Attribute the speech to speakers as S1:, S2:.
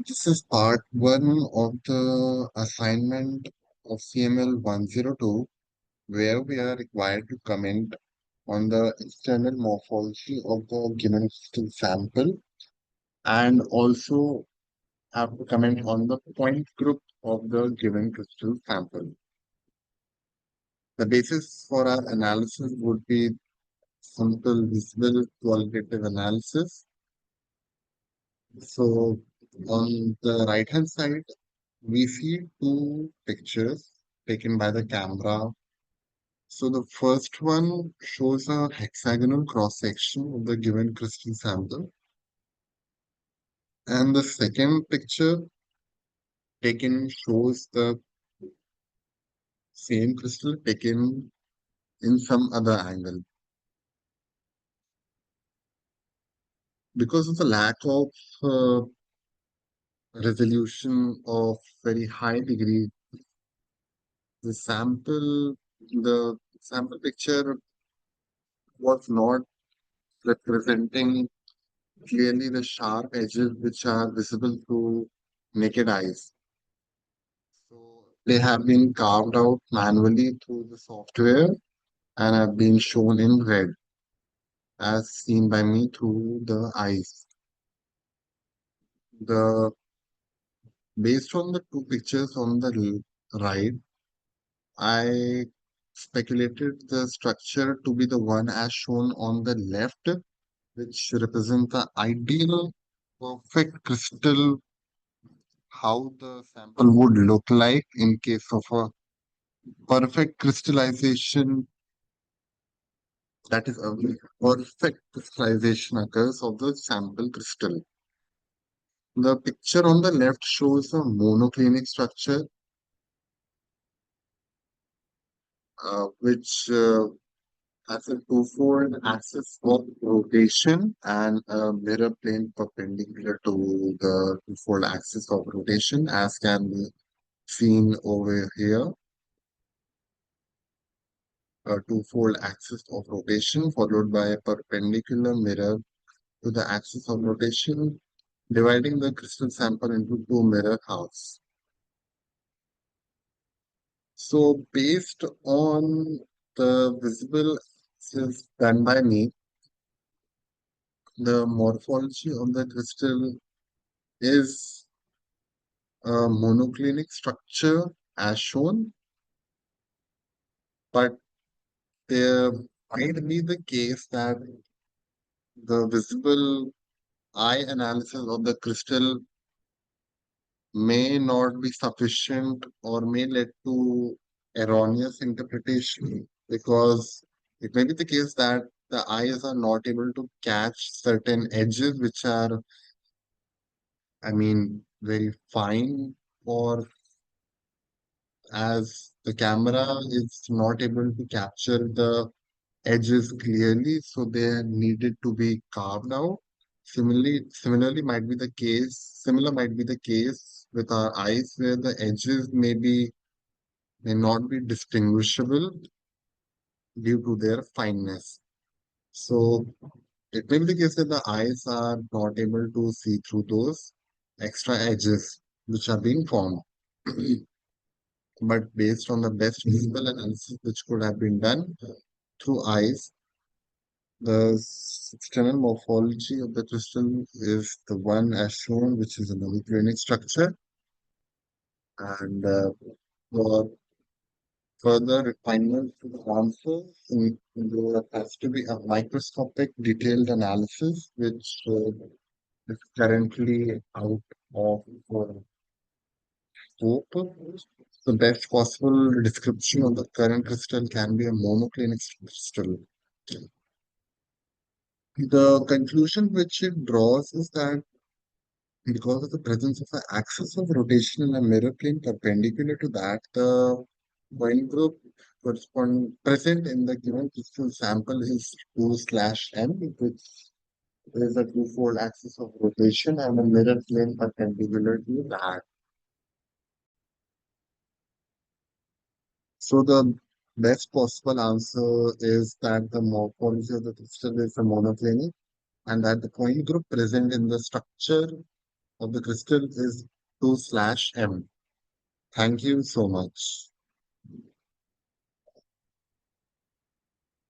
S1: This is part one of the assignment of CML 102, where we are required to comment on the external morphology of the given crystal sample and also have to comment on the point group of the given crystal sample. The basis for our analysis would be simple visible qualitative analysis. So on the right hand side, we see two pictures taken by the camera. So the first one shows a hexagonal cross section of the given crystal sample, and the second picture taken shows the same crystal taken in some other angle. Because of the lack of uh, resolution of very high degree, the sample picture was not representing clearly the sharp edges which are visible to naked eyes. So they have been carved out manually through the software and have been shown in red as seen by me through the eyes. The Based on the two pictures on the right, I speculated the structure to be the one as shown on the left, which represent the ideal perfect crystal, how the sample would look like in case of a perfect crystallization, that is a perfect crystallization occurs of the sample crystal. The picture on the left shows a monoclinic structure, which has a twofold axis of rotation and a mirror plane perpendicular to the twofold axis of rotation, as can be seen over here. A twofold axis of rotation followed by a perpendicular mirror to the axis of rotation, dividing the crystal sample into two mirror halves. So based on the visible analysis done by me, the morphology of the crystal is a monoclinic structure as shown, but there might be the case that the visible eye analysis of the crystal may not be sufficient or may lead to erroneous interpretation because it may be the case that the eyes are not able to catch certain edges which are, I mean, very fine, or as the camera is not able to capture the edges clearly, so they needed to be carved out. Similar might be the case with our eyes where the edges may not be distinguishable due to their fineness. So it may be the case that the eyes are not able to see through those extra edges which are being formed. But based on the best visible analysis which could have been done through eyes, the external morphology of the crystal is the one as shown, which is a monoclinic structure. And for further refinement to the answer, there has to be a microscopic detailed analysis, which is currently out of scope. The best possible description of the current crystal can be a monoclinic crystal. The conclusion which it draws is that because of the presence of an axis of rotation in a mirror plane perpendicular to that, the point group present in the given crystal sample is 2 slash m, which is a twofold axis of rotation and a mirror plane perpendicular to that. So the best possible answer is that the morphology of the crystal is a monoclinic and that the point group present in the structure of the crystal is 2/m. Thank you so much.